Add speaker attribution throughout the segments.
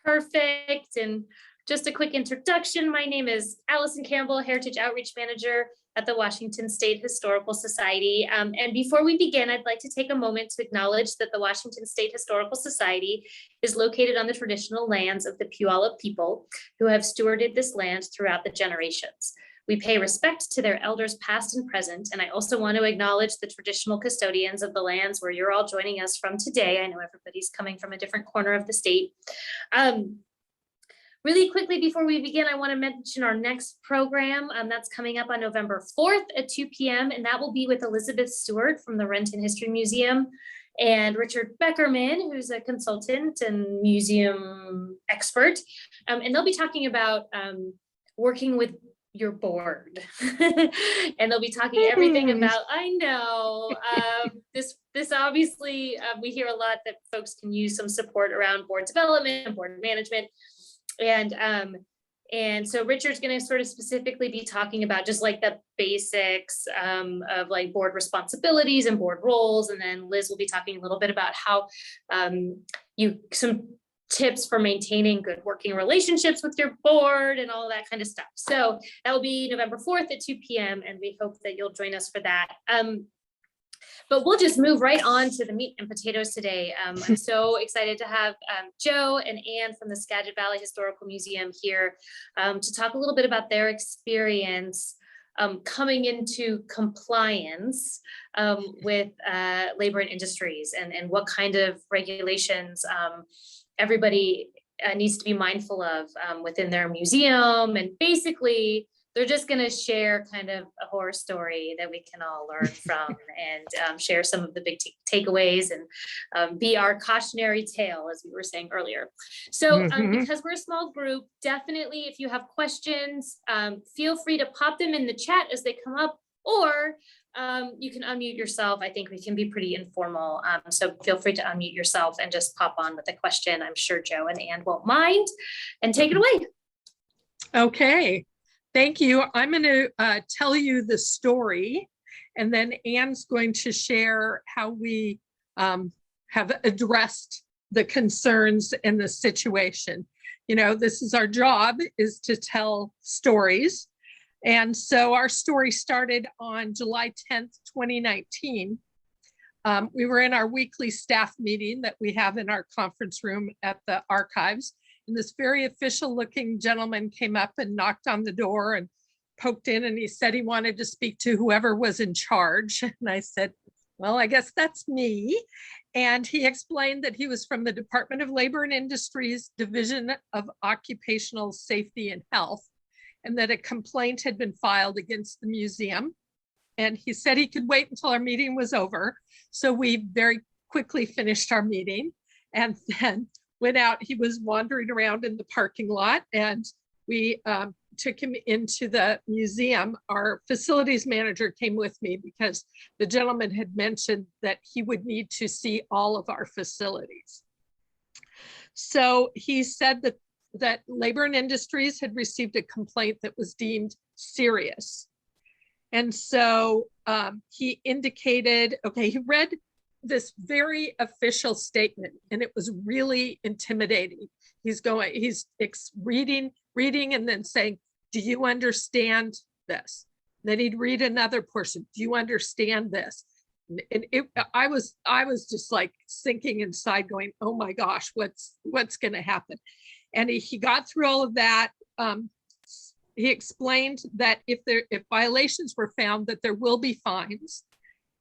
Speaker 1: Perfect. And just a quick introduction. My name is Allison Campbell, Heritage Outreach Manager at the Washington State Historical Society. And before we begin, I'd like to take a moment to acknowledge that the Washington State Historical Society is located on the traditional lands of the Puyallup people who have stewarded this land throughout the generations. We pay respect to their elders past and present, and I also want to acknowledge the traditional custodians of the lands where you're all joining us from today. I know everybody's coming from a different corner of the state. Really quickly before we begin, I want to mention our next program that's coming up on November 4th at 2 p.m. and that will be with Elizabeth Stewart from the Renton History Museum and Richard Beckerman, who's a consultant and museum expert. And they'll be talking about working with your board. And they'll be talking everything about, I know, this obviously, we hear a lot that folks can use some support around board development and board management. And so Richard's going to sort of specifically be talking about just like the basics of like board responsibilities and board roles. And then Liz will be talking a little bit about how some tips for maintaining good working relationships with your board and all that kind of stuff. So that will be November 4th at 2 p.m. and we hope that you'll join us for that. But we'll just move right on to the meat and potatoes today. I'm so excited to have Joe and Anne from the Skagit Valley Historical Museum here to talk a little bit about their experience coming into compliance with labor and industries and what kind of regulations everybody needs to be mindful of within their museum. And basically, they're just going to share kind of a horror story that we can all learn from and share some of the big takeaways and be our cautionary tale, as we were saying earlier. So because we're a small group, definitely if you have questions, feel free to pop them in the chat as they come up, or you can unmute yourself. I think we can be pretty informal. So feel free to unmute yourself and just pop on with a question. I'm sure Joe and Anne won't mind. And take it away.
Speaker 2: Okay. Thank you. I'm going to tell you the story, and then Anne's going to share how we have addressed the concerns in the situation. You know, this is our job, is to tell stories. And so our story started on July 10th, 2019. We were in our weekly staff meeting that we have in our conference room at the archives. And this very official looking gentleman came up and knocked on the door and poked in, and he said he wanted to speak to whoever was in charge. And I said, well, I guess that's me. And he explained that he was from the Department of Labor and Industries Division of Occupational Safety and Health, and that a complaint had been filed against the museum. And he said he could wait until our meeting was over. So we very quickly finished our meeting and then went out. He was wandering around in the parking lot, and we took him into the museum. Our facilities manager came with me because the gentleman had mentioned that he would need to see all of our facilities. So he said that Labor and Industries had received a complaint that was deemed serious. And so he indicated, okay, he read this very official statement, and it was really intimidating. He's reading and then saying, do you understand this? And then he'd read another portion. Do you understand this? And I was just like sinking inside going, oh my gosh, what's going to happen? And he got through all of that. He explained that if violations were found, that there will be fines,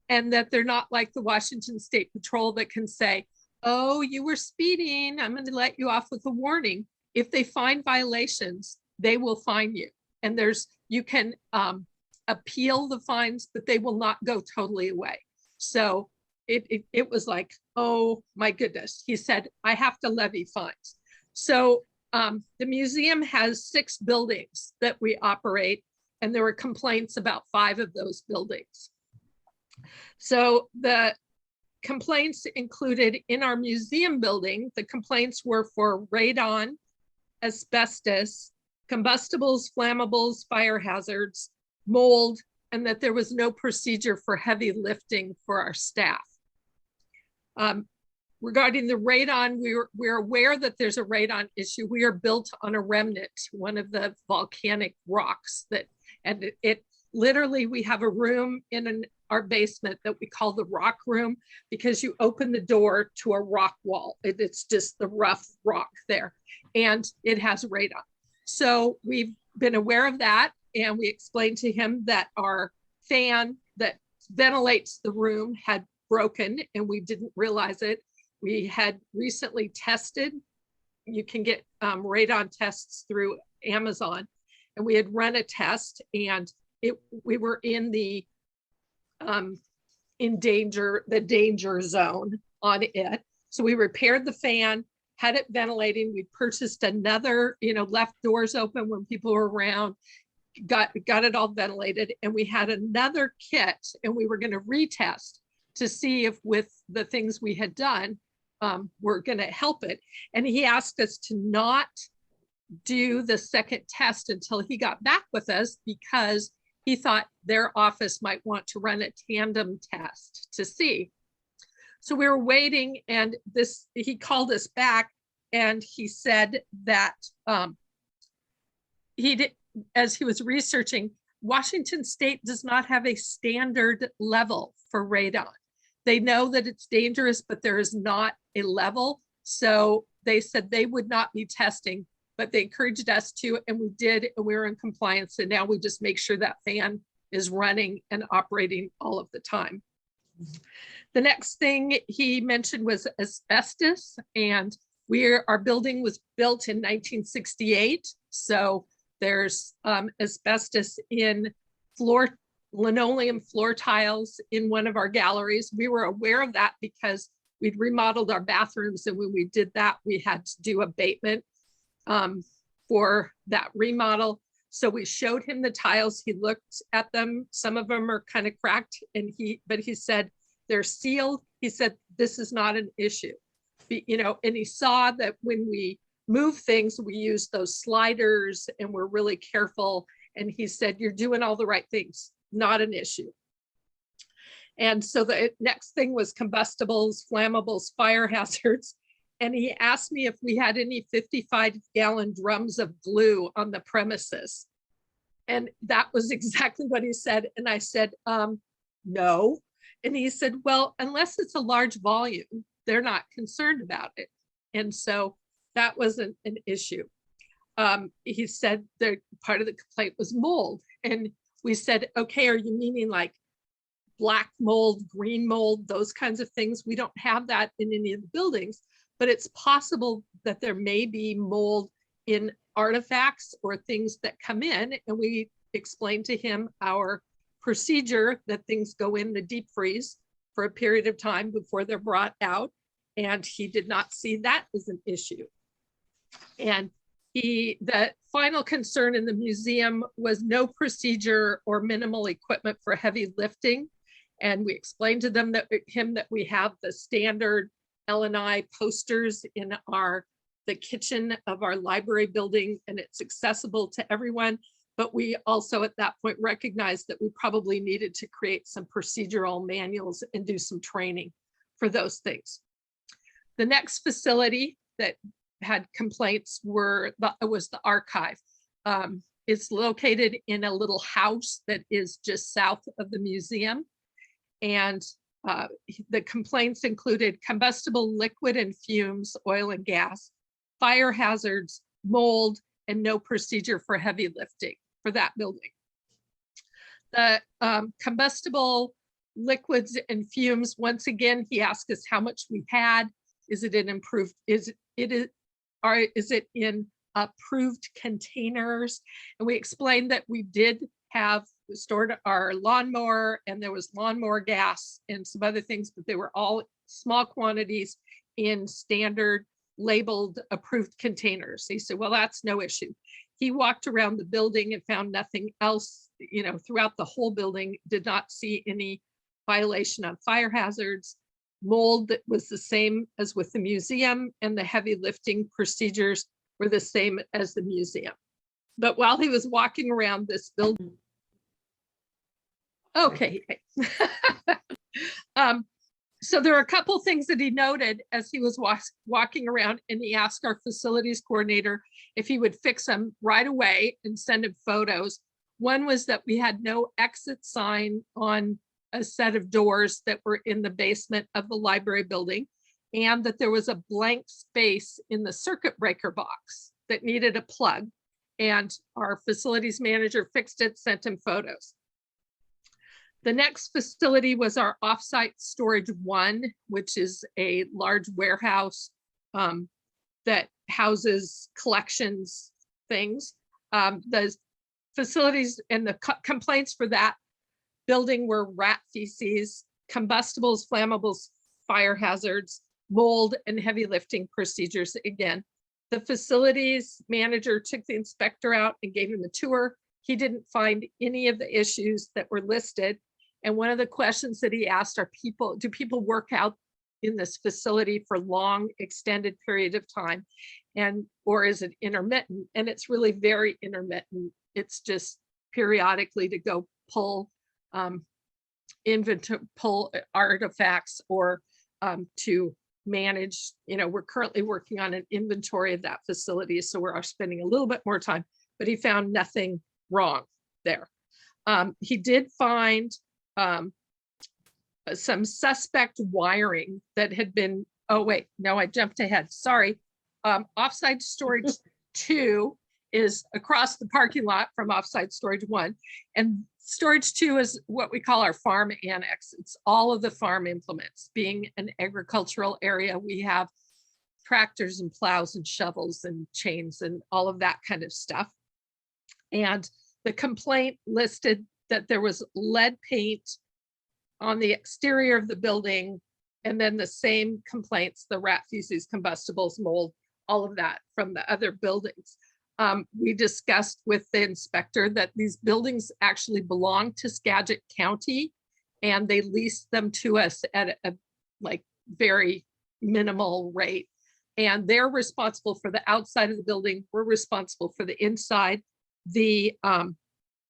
Speaker 2: and that they're not like the Washington State Patrol that can say, oh, you were speeding, I'm going to let you off with a warning. If they find violations, they will fine you. And you can appeal the fines, but they will not go totally away. So it was like, oh my goodness. He said, I have to levy fines. So the museum has 6 buildings that we operate, and there were complaints about 5 of those buildings. So the complaints included in our museum building, the complaints were for radon, asbestos, combustibles, flammables, fire hazards, mold, and that there was no procedure for heavy lifting for our staff. regarding the radon, we're aware that there's a radon issue. We are built on a remnant, one of the volcanic rocks and it literally, we have a room in our basement that we call the rock room because you open the door to a rock wall. It's just the rough rock there, and it has radon. So we've been aware of that, and we explained to him that our fan that ventilates the room had broken, and we didn't realize it. We had recently tested. You can get radon tests through Amazon, and we had run a test, and we were in the danger zone on it. So we repaired the fan, had it ventilating. We purchased another, left doors open when people were around, got it all ventilated, and we had another kit, and we were going to retest to see if with the things we had done, we're going to help it. And he asked us to not do the second test until he got back with us because he thought their office might want to run a tandem test to see. So we were waiting, and he called us back, and he said that as he was researching, Washington State does not have a standard level for radon. They know that it's dangerous, but there is not a level. So they said they would not be testing, but they encouraged us to, and we did, and we were in compliance. And now we just make sure that fan is running and operating all of the time. The next thing he mentioned was asbestos, and our building was built in 1968. So there's asbestos in linoleum floor tiles in one of our galleries. We were aware of that because we'd remodeled our bathrooms, and when we did that, we had to do abatement for that remodel. So we showed him the tiles. He looked at them. Some of them are kind of cracked, but he said they're sealed. He said this is not an issue, and he saw that when we move things, we use those sliders, and we're really careful. And he said, you're doing all the right things, not an issue. And so the next thing was combustibles, flammables, fire hazards. And he asked me if we had any 55-gallon drums of glue on the premises. And that was exactly what he said. And I said, no. And he said, well, unless it's a large volume, they're not concerned about it. And so that wasn't an issue. He said that part of the complaint was mold. And we said, okay, are you meaning like black mold, green mold, those kinds of things? We don't have that in any of the buildings, but it's possible that there may be mold in artifacts or things that come in. And we explained to him our procedure that things go in the deep freeze for a period of time before they're brought out. And he did not see that as an issue. And the final concern in the museum was no procedure or minimal equipment for heavy lifting. And we explained to him that we have the standard L&I posters in the kitchen of our library building, and it's accessible to everyone. But we also at that point recognized that we probably needed to create some procedural manuals and do some training for those things. The next facility that had complaints was the archive. It's located in a little house that is just south of the museum. And the complaints included combustible liquid and fumes, oil and gas, fire hazards, mold, and no procedure for heavy lifting for that building. The combustible liquids and fumes, once again, he asked us how much we had. Is it in approved containers? And we explained that we did have stored our lawnmower, and there was lawnmower gas and some other things, but they were all small quantities in standard labeled approved containers. He said, well, that's no issue. He walked around the building and found nothing else, throughout the whole building, did not see any violation on fire hazards. Mold that was the same as with the museum, and the heavy lifting procedures were the same as the museum. But while he was walking around this building, okay. So there are a couple things that he noted as he was walking around, and he asked our facilities coordinator if he would fix them right away and send him photos. One was that we had no exit sign on a set of doors that were in the basement of the library building, and that there was a blank space in the circuit breaker box that needed a plug. And our facilities manager fixed it, sent him photos. The next facility was our offsite storage 1, which is a large warehouse that houses collections things. The facilities and the complaints for that building were rat feces, combustibles, flammables, fire hazards, mold, and heavy lifting procedures. Again, the facilities manager took the inspector out and gave him a tour. He didn't find any of the issues that were listed. And one of the questions that he asked are do people work out in this facility for long, extended period of time? Or is it intermittent? And it's really very intermittent. It's just periodically to go pull pull artifacts, or to manage, we're currently working on an inventory of that facility. So we're spending a little bit more time, but he found nothing wrong there. He did find some suspect wiring that had been, oh wait, no, I jumped ahead, sorry. Offsite storage 2 is across the parking lot from offsite storage 1. And storage 2 is what we call our farm annex. It's all of the farm implements. Being an agricultural area, we have tractors and plows and shovels and chains and all of that kind of stuff. And the complaint listed that there was lead paint on the exterior of the building, and then the same complaints, the rat feces, combustibles, mold, all of that from the other buildings. We discussed with the inspector that these buildings actually belong to Skagit County, and they leased them to us at a very minimal rate. And they're responsible for the outside of the building. We're responsible for the inside. The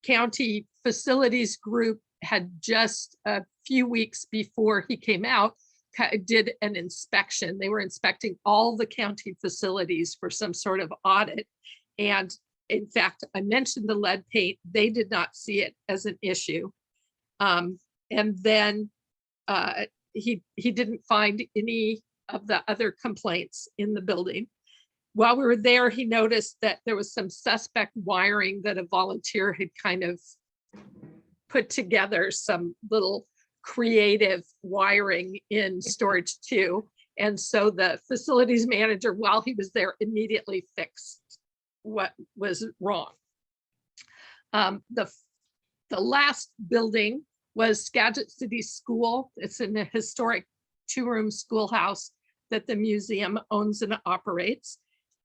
Speaker 2: county facilities group had just a few weeks before he came out, did an inspection. They were inspecting all the county facilities for some sort of audit. And in fact, I mentioned the lead paint. They did not see it as an issue. And then he didn't find any of the other complaints in the building. While we were there, he noticed that there was some suspect wiring that a volunteer had kind of put together, some little creative wiring in storage 2. And so the facilities manager, while he was there, immediately fixed what was wrong. The last building was Skagit City School. It's in a historic 2-room schoolhouse that the museum owns and operates.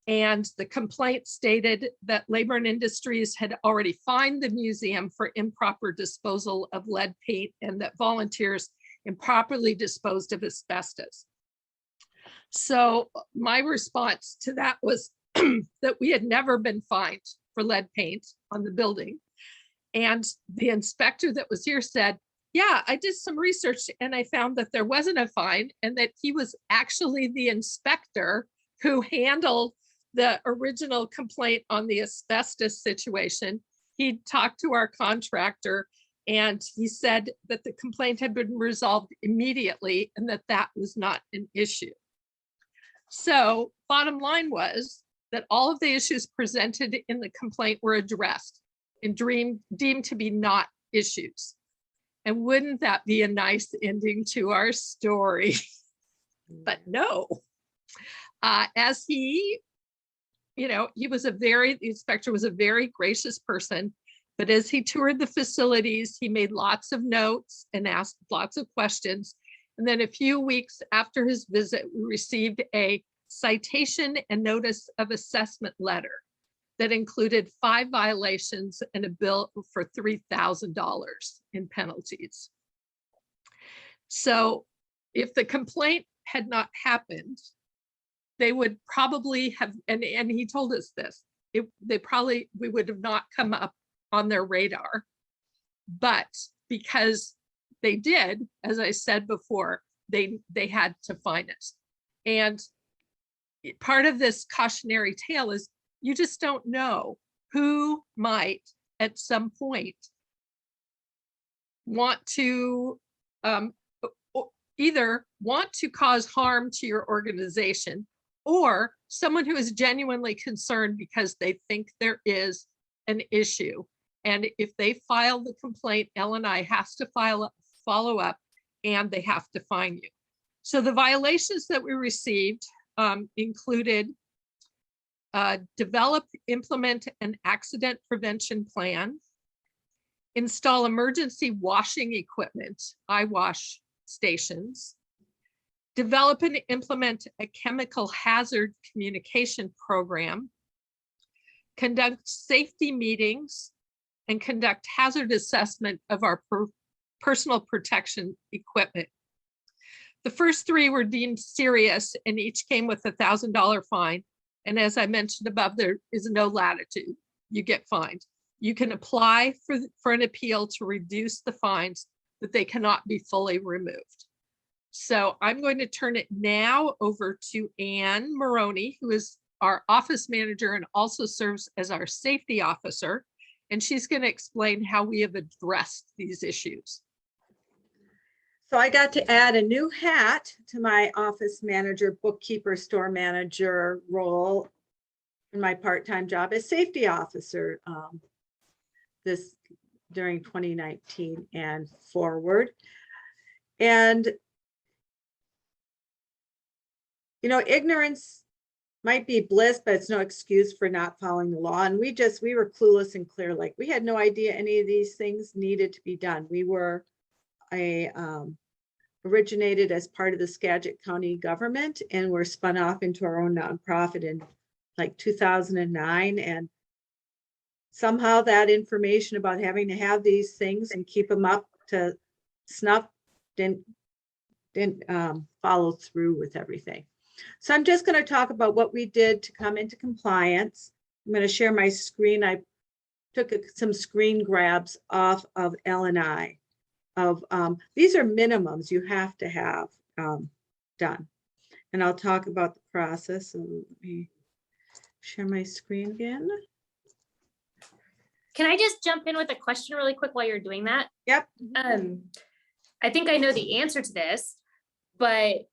Speaker 2: And the complaint stated that Labor and Industries had already fined the museum for improper disposal of lead paint, and that volunteers improperly disposed of asbestos. So my response to that was that we had never been fined for lead paint on the building. And the inspector that was here said, yeah, I did some research and I found that there wasn't a fine, and that he was actually the inspector who handled the original complaint on the asbestos situation. He talked to our contractor and he said that the complaint had been resolved immediately and that that was not an issue. So bottom line was that all of the issues presented in the complaint were addressed and deemed to be not issues. And wouldn't that be a nice ending to our story? But no, as he the inspector was a very gracious person, but as he toured the facilities, he made lots of notes and asked lots of questions. And then a few weeks after his visit, we received a citation and notice of assessment letter that included 5 violations and a bill for $3,000 in penalties. So if the complaint had not happened, they would probably have, and he told us this, we would have not come up on their radar. But because they did, as I said before, they had to fine us. And part of this cautionary tale is you just don't know who might at some point want to either want to cause harm to your organization, or someone who is genuinely concerned because they think there is an issue. And if they file the complaint, L&I has to follow up, and they have to fine you. So the violations that we received included develop, implement an accident prevention plan, install emergency washing equipment, eye wash stations, develop and implement a chemical hazard communication program, conduct safety meetings, and conduct hazard assessment of our personal protection equipment. The first three were deemed serious and each came with a $1,000 fine. And as I mentioned above, there is no latitude. You get fined. You can apply for an appeal to reduce the fines, but they cannot be fully removed. So I'm going to turn it now over to Anne Maroney, who is our office manager and also serves as our safety officer. And she's going to explain how we have addressed these issues.
Speaker 3: So I got to add a new hat to my office manager, bookkeeper, store manager role in my part-time job as safety officer this during 2019 and forward. And you know, ignorance might be bliss, but it's no excuse for not following the law. And we were clueless and clear, like we had no idea any of these things needed to be done. We were originated as part of the Skagit County government, and we're spun off into our own nonprofit in like 2009. And somehow that information about having to have these things and keep them up to snuff didn't follow through with everything. So I'm just going to talk about what we did to come into compliance. I'm going to share my screen. I took some screen grabs off of L&I of these are minimums you have to have done. And I'll talk about the process. So let me share my screen again.
Speaker 1: Can I just jump in with a question really quick while you're doing that?
Speaker 3: Yep.
Speaker 1: I think I know the answer to this, but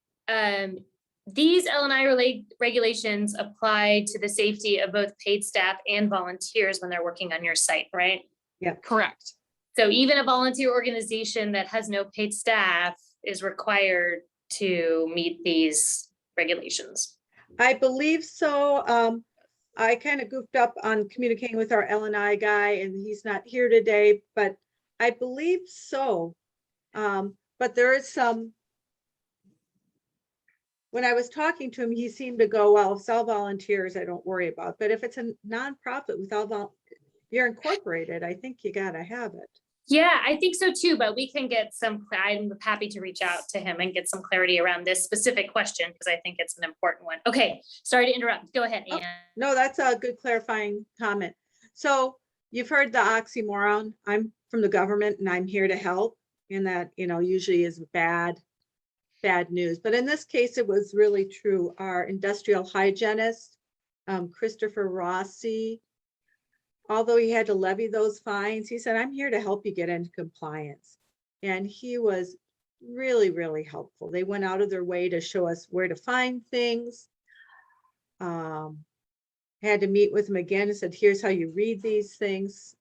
Speaker 1: these L&I regulations apply to the safety of both paid staff and volunteers when they're working on your site, right?
Speaker 3: Yeah,
Speaker 2: correct.
Speaker 1: So even a volunteer organization that has no paid staff is required to meet these regulations.
Speaker 3: I believe so. I kind of goofed up on communicating with our L&I guy, and he's not here today, but I believe so. But there is some, when I was talking to him, he seemed to go, well, if it's all volunteers, I don't worry about. But if it's a nonprofit with all you're incorporated, I think you got to have it.
Speaker 1: Yeah, I think so too, but we can get some, I'm happy to reach out to him and get some clarity around this specific question because I think it's an important one. Okay, sorry to interrupt. Go ahead, Anne.
Speaker 3: No, that's a good clarifying comment. So you've heard the oxymoron, I'm from the government and I'm here to help, and that, you know, usually is bad news. But in this case, it was really true. Our industrial hygienist, Christopher Rossi, although he had to levy those fines, he said, I'm here to help you get into compliance. And he was really, really helpful. They went out of their way to show us where to find things. Had to meet with him again and said, here's how you read these things.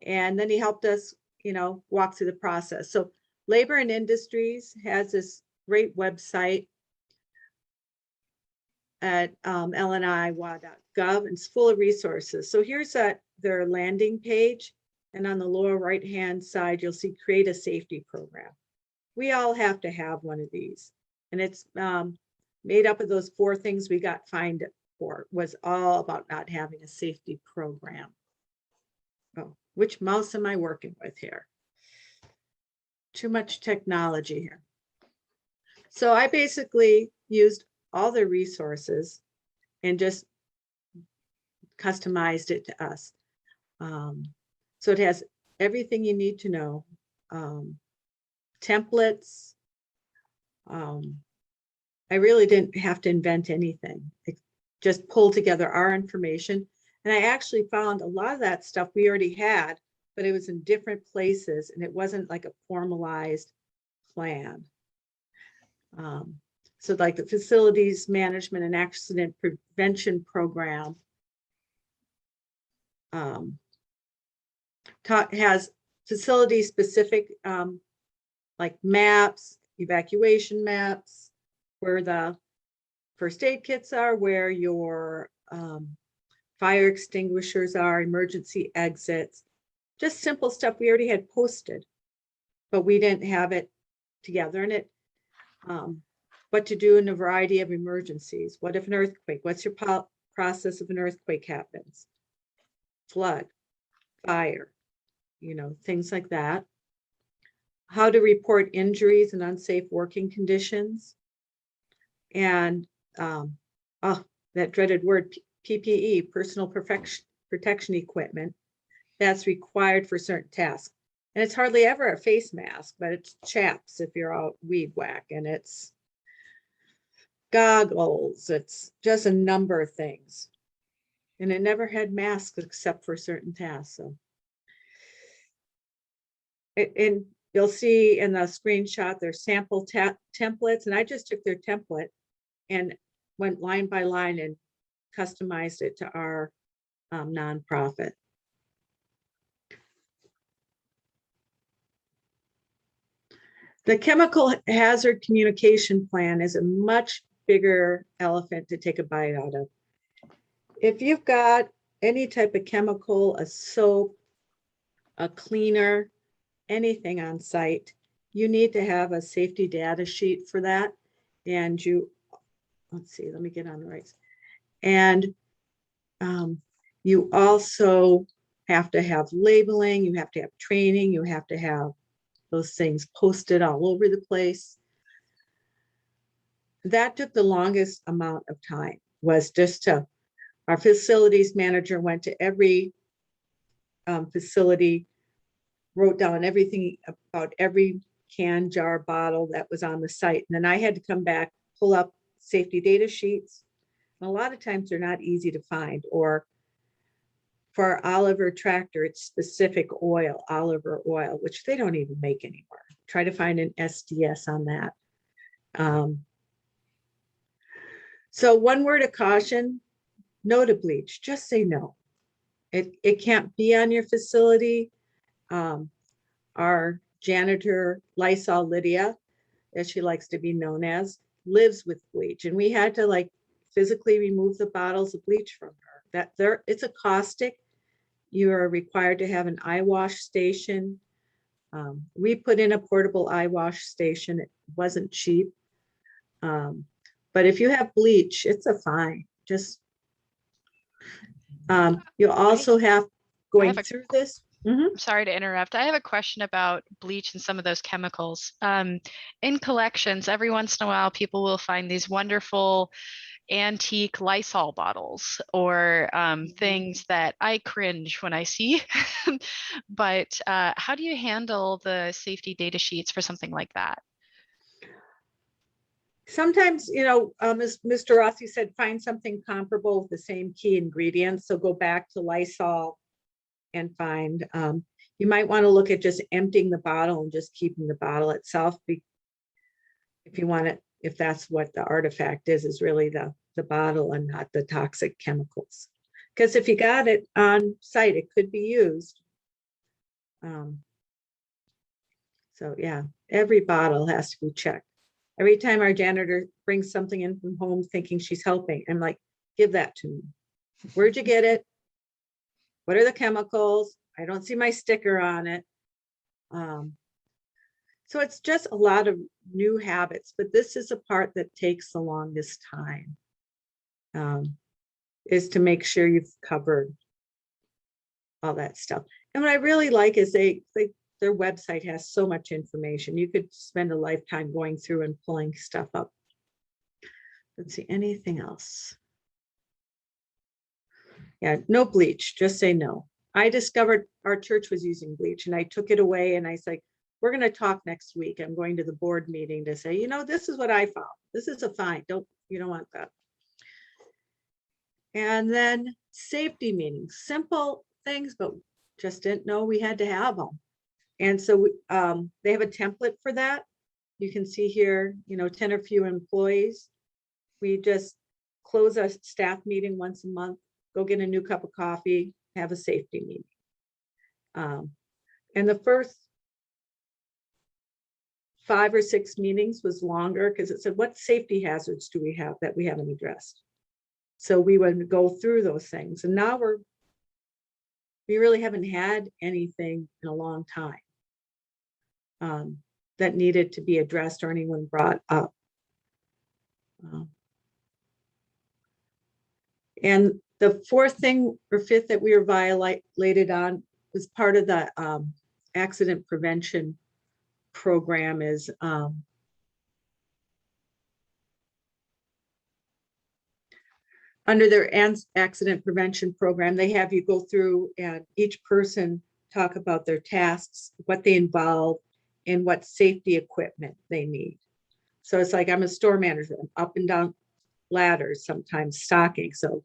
Speaker 3: And then he helped us, you know, walk through the process. So Labor and Industries has this great website at lni.gov, and it's full of resources. So here's their landing page, and on the lower right hand side you'll see create a safety program. We all have to have one of these, and it's made up of those 4 things we got fined for. Was all about not having a safety program. Oh, which mouse am I working with here? Too much technology here. So I basically used all the resources and just customized it to us. So it has everything you need to know, templates, I really didn't have to invent anything. Just pull together our information. And I actually found a lot of that stuff we already had, but it was in different places and it wasn't like a formalized plan. So like the facilities management and accident prevention program has facility specific like maps, evacuation maps, where the first aid kits are, where your fire extinguishers are, emergency exits, just simple stuff we already had posted, but we didn't have it together in it. What to do in a variety of emergencies. What if an earthquake? What's your process if an earthquake happens? Flood, fire, you know, things like that. How to report injuries and unsafe working conditions. And that dreaded word, PPE, personal protection equipment, that's required for certain tasks. And it's hardly ever a face mask, but it's chaps if you're out weed whacking, it's goggles, it's just a number of things. And it never had masks except for certain tasks. So, and you'll see in the screenshot, there's sample templates, and I just took their template and went line by line and customized it to our nonprofit. The chemical hazard communication plan is a much bigger elephant to take a bite out of. If you've got any type of chemical, a soap, a cleaner, anything on site, you need to have a safety data sheet for that. And you, let's see, let me get on the right. And you also have to have labeling, you have to have training, you have to have those things posted all over the place. That took the longest amount of time, was just to, our facilities manager went to every facility, wrote down everything about every can, jar, bottle that was on the site. And then I had to come back, pull up safety data sheets. And a lot of times they're not easy to find. Or for our Oliver tractor, it's specific oil, Oliver oil, which they don't even make anymore. Try to find an SDS on that. So one word of caution, no to bleach, just say no. It can't be on your facility. Our janitor, Lysol Lydia, as she likes to be known as, lives with bleach. And we had to like physically remove the bottles of bleach from her. It's a caustic. You are required to have an eye wash station. We put in a portable eye wash station. It wasn't cheap. But if you have bleach, it's a fine. Just, you also have going through this.
Speaker 4: I'm sorry to interrupt. I have a question about bleach and some of those chemicals. In collections, every once in a while, people will find these wonderful antique Lysol bottles or things that I cringe when I see. But how do you handle the safety data sheets for something like that?
Speaker 3: Sometimes, you know, as Mr. Rossi said, find something comparable with the same key ingredients. So go back to Lysol and find, you might want to look at just emptying the bottle and just keeping the bottle itself. If you want it, if that's what the artifact is really the bottle and not the toxic chemicals. Because if you got it on site, it could be used. So yeah, every bottle has to be checked. Every time our janitor brings something in from home thinking she's helping, I'm like, give that to me. Where'd you get it? What are the chemicals? I don't see my sticker on it. So it's just a lot of new habits, but this is a part that takes the longest time, is to make sure you've covered all that stuff. And what I really like is their website has so much information. You could spend a lifetime going through and pulling stuff up. Let's see, anything else? Yeah, no bleach, just say no. I discovered our church was using bleach and I took it away and I was like, we're going to talk next week. I'm going to the board meeting to say, this is what I found. This is a fine. You don't want that. And then safety meetings, simple things, but just didn't know we had to have them. And so they have a template for that. You can see here, 10 or few employees. We just close a staff meeting once a month, go get a new cup of coffee, have a safety meeting. And the first 5 or 6 meetings was longer because it said, what safety hazards do we have that we haven't addressed? So we would go through those things. And now we really haven't had anything in a long time that needed to be addressed or anyone brought up. And the fourth thing or fifth that we were violated on was part of the accident prevention program is under their accident prevention program, they have you go through and each person talk about their tasks, what they involve, and what safety equipment they need. So it's like I'm a store manager, I'm up and down ladders, sometimes stocking. So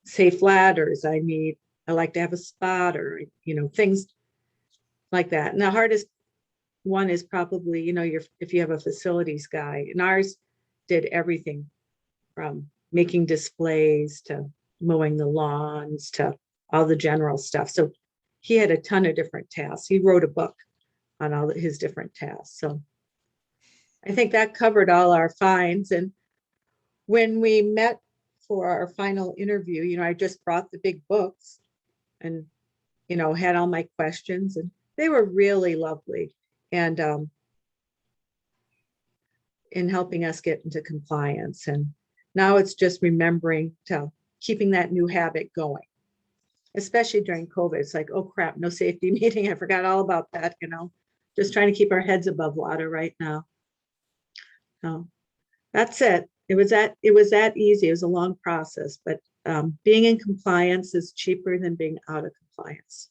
Speaker 3: safe ladders, I like to have a spotter, things like that. And the hardest one is probably, if you have a facilities guy, and ours did everything from making displays to mowing the lawns to all the general stuff. So he had a ton of different tasks. He wrote a book on all of his different tasks. So I think that covered all our fines. And when we met for our final interview, I just brought the big books and, had all my questions, and they were really lovely. And in helping us get into compliance. And now it's just remembering to keeping that new habit going, especially during COVID. It's like, oh crap, no safety meeting. I forgot all about that, just trying to keep our heads above water right now. So that's it. It was that easy. It was a long process, but being in compliance is cheaper than being out of compliance.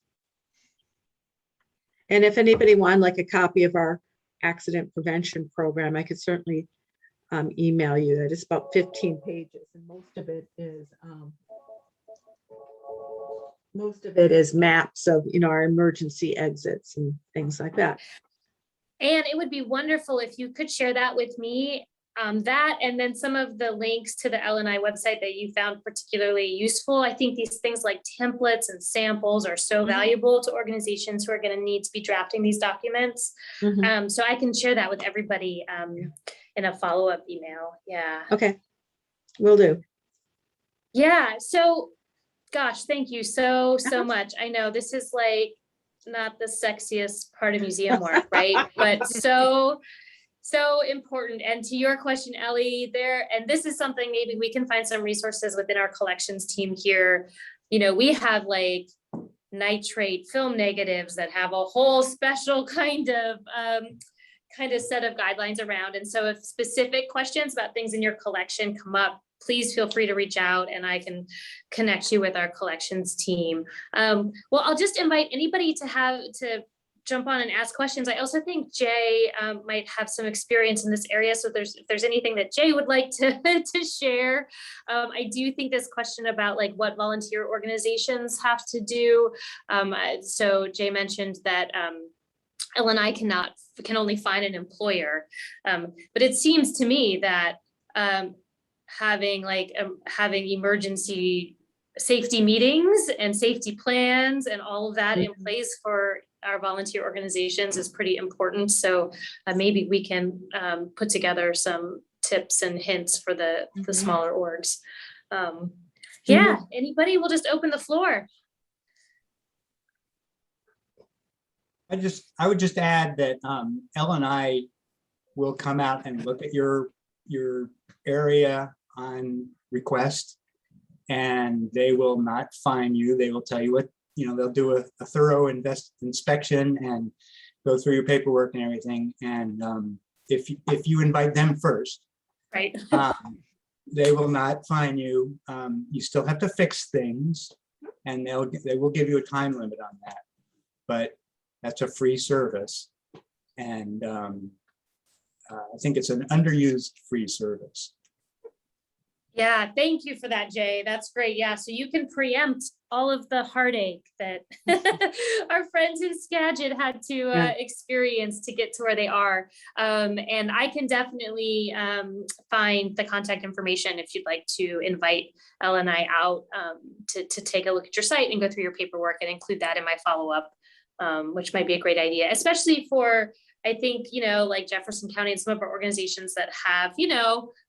Speaker 3: And if anybody wanted like a copy of our accident prevention program, I could certainly email you that. It's about 15 pages, and most of it is maps of our emergency exits and things like that.
Speaker 1: And it would be wonderful if you could share that with me, that and then some of the links to the LNI website that you found particularly useful. I think these things like templates and samples are so valuable to organizations who are going to need to be drafting these documents. So I can share that with everybody in a follow-up email. Yeah.
Speaker 3: Okay, will do.
Speaker 1: Yeah. So, gosh, thank you so much. I know this is like not the sexiest part of museum work, right? But so important. And to your question, Ellie, and this is something maybe we can find some resources within our collections team here. We have like nitrate film negatives that have a whole special kind of set of guidelines around. And so if specific questions about things in your collection come up, please feel free to reach out and I can connect you with our collections team. Well, I'll just invite anybody to jump on and ask questions. I also think Jay might have some experience in this area. So if there's anything that Jay would like to share. I do think this question about like what volunteer organizations have to do. So Jay mentioned that LNI can only find an employer. But it seems to me that having emergency safety meetings and safety plans and all of that in place for our volunteer organizations is pretty important. So maybe we can put together some tips and hints for the smaller orgs. Yeah, anybody? We'll just open the floor.
Speaker 5: I would just add that LNI will come out and look at your area on request, and they will not fine you. They will tell you what, they'll do a thorough inspection and go through your paperwork and everything. And if you invite them first,
Speaker 1: right,
Speaker 5: they will not fine you. You still have to fix things, and they will give you a time limit on that. But that's a free service. And I think it's an underused free service.
Speaker 1: Yeah, thank you for that, Jay. That's great. Yeah, so you can preempt all of the heartache that our friends in Skagit had to experience to get to where they are. And I can definitely find the contact information if you'd like to invite Ella and I out to take a look at your site and go through your paperwork and include that in my follow-up, which might be a great idea, especially for, I think, like Jefferson County and some of our organizations that have,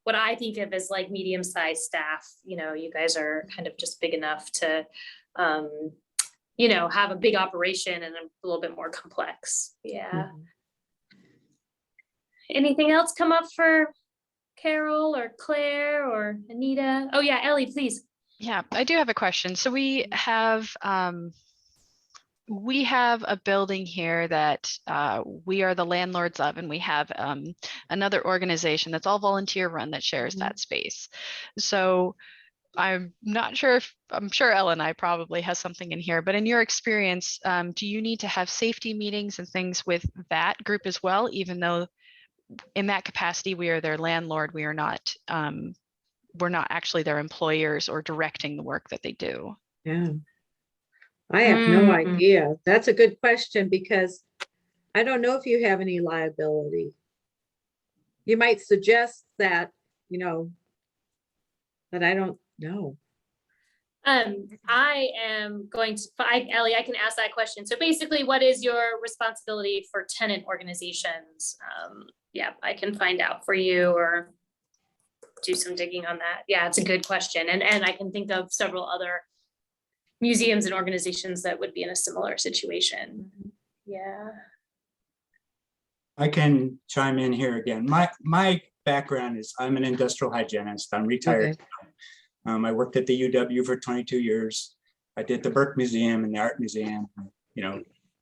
Speaker 1: what I think of as like medium-sized staff. You guys are kind of just big enough to, have a big operation and a little bit more complex. Yeah. Anything else come up for Carol or Claire or Anita? Oh yeah, Ellie, please.
Speaker 4: Yeah, I do have a question. So we have a building here that we are the landlords of, and we have another organization that's all volunteer run that shares that space. So I'm not sure if, I'm sure Ellen I probably has something in here, but in your experience, do you need to have safety meetings and things with that group as well, even though in that capacity we are their landlord, we're not actually their employers or directing the work that they do?
Speaker 3: Yeah. I have no idea. That's a good question, because I don't know if you have any liability. You might suggest that, but I don't know.
Speaker 1: I am going to, Ellie, I can ask that question. So basically, what is your responsibility for tenant organizations? Yeah, I can find out for you or do some digging on that. Yeah, it's a good question. And I can think of several other museums and organizations that would be in a similar situation. Yeah.
Speaker 5: I can chime in here again. My background is I'm an industrial hygienist. I'm retired. I worked at the UW for 22 years. I did the Burke Museum and the Art Museum,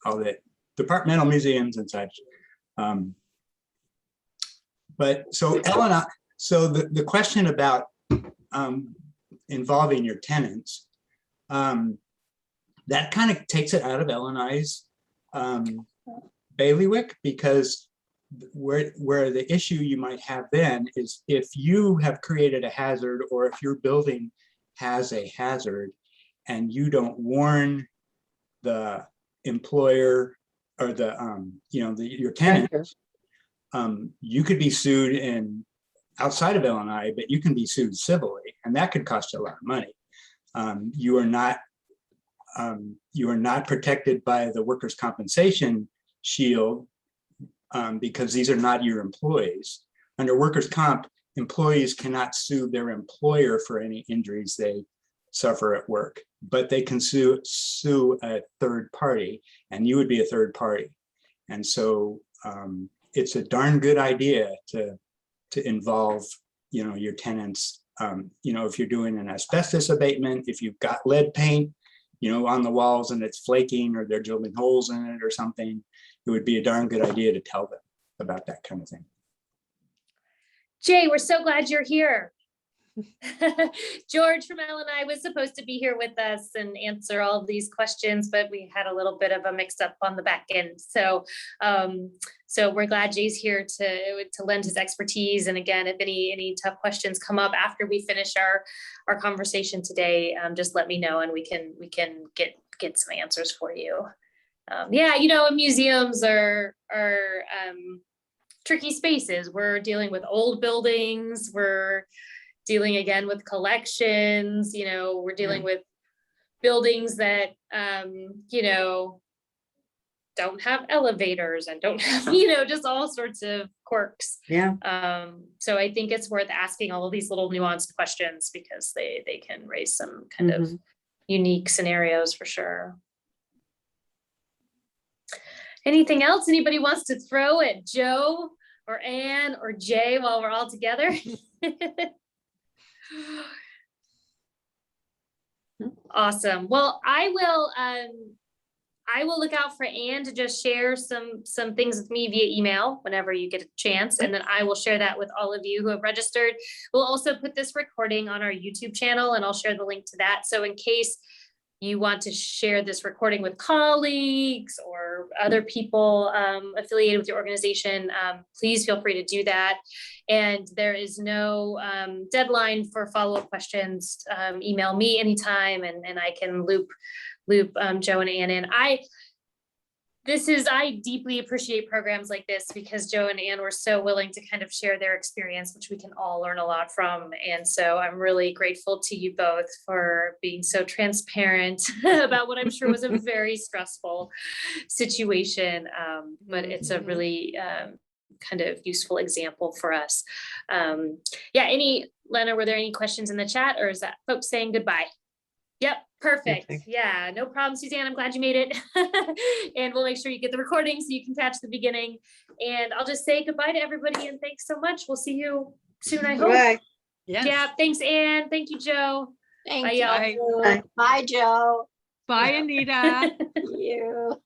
Speaker 5: all the departmental museums and such. But so Ellen, so the question about involving your tenants, that kind of takes it out of L&I's bailiwick, because where the issue you might have then is if you have created a hazard, or if your building has a hazard and you don't warn the employer or your tenant, you could be sued outside of L&I, but you can be sued civilly, and that could cost you a lot of money. You are not protected by the workers' compensation shield, because these are not your employees. Under workers' comp, employees cannot sue their employer for any injuries they suffer at work, but they can sue a third party, and you would be a third party. And so it's a darn good idea to involve, your tenants. If you're doing an asbestos abatement, if you've got lead paint, on the walls and it's flaking, or they're drilling holes in it or something, it would be a darn good idea to tell them about that kind of thing.
Speaker 1: Jay, we're so glad you're here. George from L&I was supposed to be here with us and answer all of these questions, but we had a little bit of a mix up on the back end. So we're glad Jay's here to lend his expertise. And again, if any tough questions come up after we finish our conversation today, just let me know and we can get some answers for you. Museums are tricky spaces. We're dealing with old buildings. We're dealing again with collections. We're dealing with buildings that don't have elevators and don't have just all sorts of quirks. So I think it's worth asking all of these little nuanced questions, because they can raise some kind of unique scenarios for sure. Anything else anybody wants to throw at Joe or Anne or Jay while we're all together? Awesome. Well, I will look out for Anne to just share some things with me via email whenever you get a chance, and then I will share that with all of you who have registered. We'll also put this recording on our YouTube channel, and I'll share the link to that. So in case you want to share this recording with colleagues or other people affiliated with your organization, please feel free to do that. And there is no deadline for follow-up questions. Email me anytime, and I can loop Joe and Ann in. I deeply appreciate programs like this because Joe and Ann were so willing to kind of share their experience, which we can all learn a lot from. And so I'm really grateful to you both for being so transparent about what I'm sure was a very stressful situation. But it's a really kind of useful example for us. Lena, were there any questions in the chat, or is that folks saying goodbye? Yep, perfect.
Speaker 3: Okay.
Speaker 1: Yeah, no problem, Suzanne. I'm glad you made it. And we'll make sure you get the recording so you can catch the beginning. And I'll just say goodbye to everybody and thanks so much. We'll see you soon, I hope.
Speaker 3: Bye.
Speaker 2: Yes.
Speaker 1: Yeah, thanks, Ann. Thank you, Joe.
Speaker 6: Thank
Speaker 1: Bye,
Speaker 6: you.
Speaker 1: y'all.
Speaker 3: Bye.
Speaker 6: Bye, Joe.
Speaker 2: Bye, Anita.
Speaker 6: You.